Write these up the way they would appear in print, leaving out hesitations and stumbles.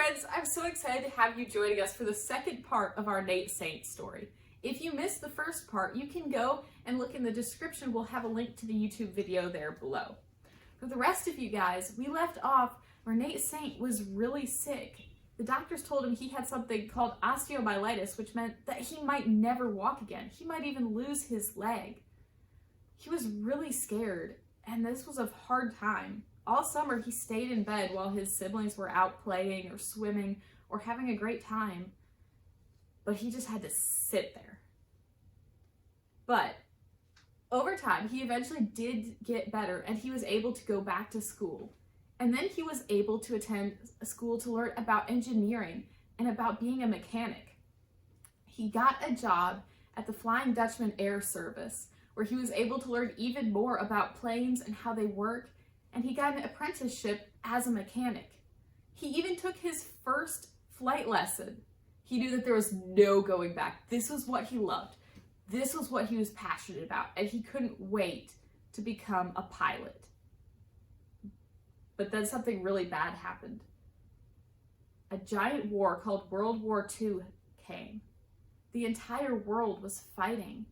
friends, I'm so excited to have you joining us for the second part of our Nate Saint story. If you missed the first part, you can go and look in the description. We'll have a link to the YouTube video there below. For the rest of you guys, we left off where Nate Saint was really sick. The doctors told him he had something called osteomyelitis, which meant that he might never walk again. He might even lose his leg. He was really scared, and this was a hard time. All summer, he stayed in bed while his siblings were out playing or swimming or having a great time, but he just had to sit there. But over time, he eventually did get better, and he was able to go back to school. And then he was able to attend a school to learn about engineering and about being a mechanic. He got a job at the Flying Dutchman Air Service, where he was able to learn even more about planes and how they work, and he got an apprenticeship as a mechanic. He even took his first flight lesson. He knew that there was no going back. This was what he loved. This was what he was passionate about, and he couldn't wait to become a pilot. But then something really bad happened. A giant war called World War II came. The entire world was fighting.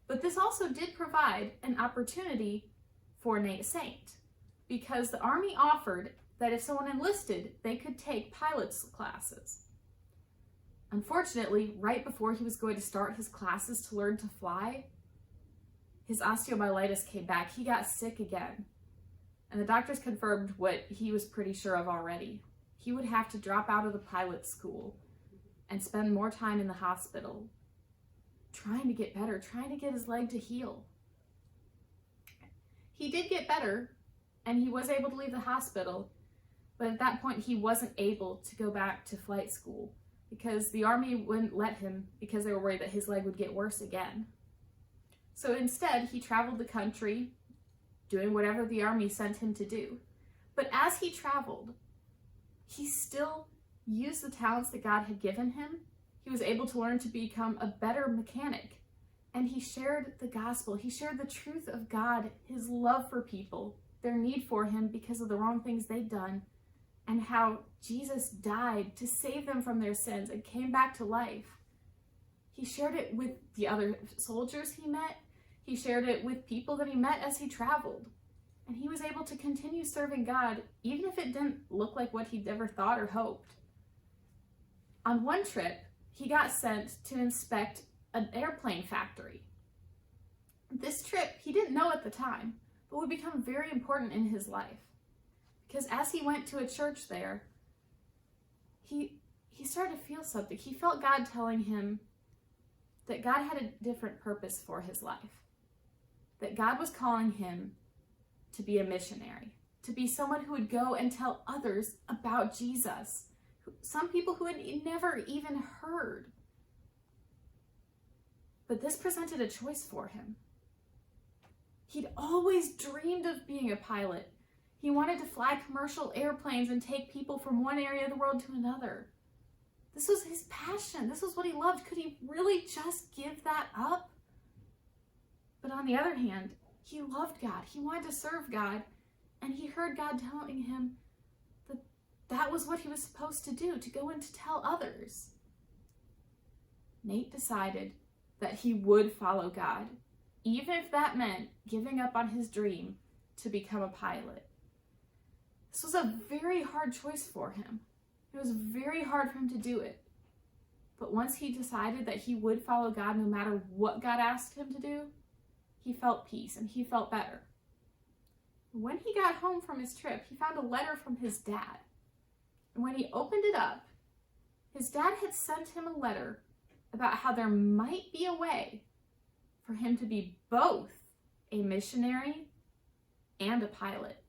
But this also did provide an opportunity for Nate Saint, because the Army offered that if someone enlisted, they could take pilot's classes. Unfortunately, right before he was going to start his classes to learn to fly, his osteomyelitis came back. He got sick again. And the doctors confirmed what he was pretty sure of already. He would have to drop out of the pilot school and spend more time in the hospital trying to get better, trying to get his leg to heal. He did get better, and he was able to leave the hospital, but at that point he wasn't able to go back to flight school because the Army wouldn't let him because they were worried that his leg would get worse again. So instead, he traveled the country doing whatever the Army sent him to do. But as he traveled, he still used the talents that God had given him. He was able to learn to become a better mechanic. And he shared the gospel. He shared the truth of God, his love for people, their need for him because of the wrong things they'd done, and how Jesus died to save them from their sins and came back to life. He shared it with the other soldiers he met. He shared it with people that he met as he traveled. And he was able to continue serving God, even if it didn't look like what he'd ever thought or hoped. On one trip, he got sent to inspect an airplane factory. This trip, he didn't know at the time, but would become very important in his life. Because as he went to a church there, he started to feel something. He felt God telling him that God had a different purpose for his life. That God was calling him to be a missionary, to be someone who would go and tell others about Jesus. Some people who had never even heard. But this presented a choice for him. He'd always dreamed of being a pilot. He wanted to fly commercial airplanes and take people from one area of the world to another. This was his passion. This was what he loved. Could he really just give that up? But on the other hand, he loved God. He wanted to serve God. And he heard God telling him that that was what he was supposed to do, to go and to tell others. Nate decided that he would follow God, even if that meant giving up on his dream to become a pilot. This was a very hard choice for him. It was very hard for him to do it. But once he decided that he would follow God no matter what God asked him to do, he felt peace and he felt better. When he got home from his trip, he found a letter from his dad. And when he opened it up, his dad had sent him a letter about how there might be a way for him to be both a missionary and a pilot.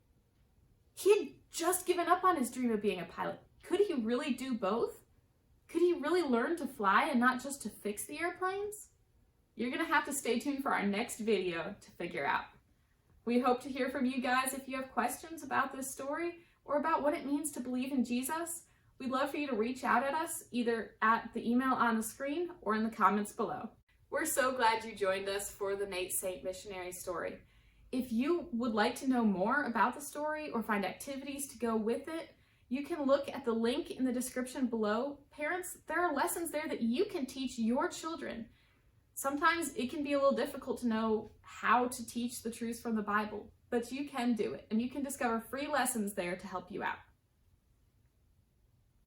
He had just given up on his dream of being a pilot. Could he really do both? Could he really learn to fly and not just to fix the airplanes? You're going to have to stay tuned for our next video to figure out. We hope to hear from you guys if you have questions about this story or about what it means to believe in Jesus. We'd love for you to reach out at us either at the email on the screen or in the comments below. We're so glad you joined us for the Nate Saint missionary story. If you would like to know more about the story or find activities to go with it, You can look at the link in the description below. Parents, there are lessons there that you can teach your children. Sometimes it can be a little difficult to know how to teach the truths from the Bible, but you can do it, and you can discover free lessons there to help you out.